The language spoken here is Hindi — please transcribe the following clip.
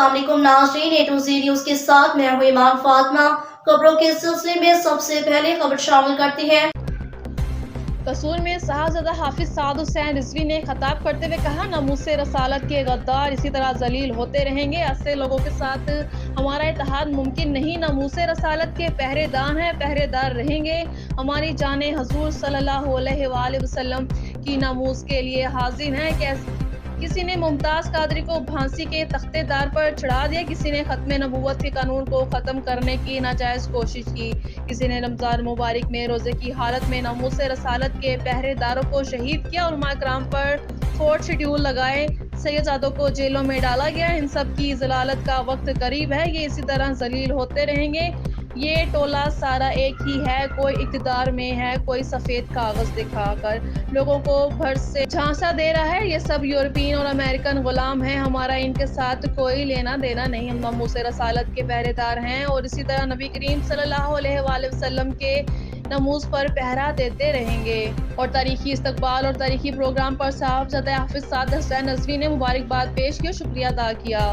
अस्सलाम वालेकुम नाज़रीन, A to Z न्यूज़ के साथ मैं हूं ईमान फातिमा। खबरों के सिलसिले में सबसे पहले खबर शामिल करते हैं। कसूर में साहबजादा हाफिज साद हुसैन रिजवी ने खिताब करते हुए कहा, नामूसे रसालत के गद्दार इसी तरह जलील होते रहेंगे। ऐसे लोगों के साथ हमारा इत्तेहाद मुमकिन नहीं। नामूसे रसालत के पहरेदार हैं, पहरेदार रहेंगे। हमारी जाने हजूर सल्लल्लाहु अलैहि वसल्लम की नामूस के लिए हाजिर हैं। किसी ने मुमताज़ कादरी को फांसी के तख्तेदार पर चढ़ा दिया, किसी ने खत्म नबूवत के कानून को ख़त्म करने की नाजायज़ कोशिश की, किसी ने रमज़ान मुबारक में रोज़े की हालत में नामूसे रसालत के पहरेदारों को शहीद किया। उलमा कराम पर फोर्थ शेड्यूल लगाए, सैयदजादों को जेलों में डाला गया। इन सब की ज़लालत का वक्त करीब है, ये इसी तरह जलील होते रहेंगे। ये टोला सारा एक ही है, कोई इक़्तिदार में है, कोई सफ़ेद कागज़ दिखाकर लोगों को भर से झांसा दे रहा है। ये सब यूरोपियन और अमेरिकन गुलाम हैं, हमारा इनके साथ कोई लेना देना नहीं। हम नामूसे रसालत के पहरेदार हैं और इसी तरह नबी करीम सल्लल्लाहु अलैहि वसल्लम के नमूज पर पहरा देते रहेंगे। और तारीखी इस्तकबाल और तारीखी प्रोग्राम पर साहबजादा हाफिज साद हुसैन रिजवी ने मुबारकबाद पेश की और शुक्रिया अदा किया।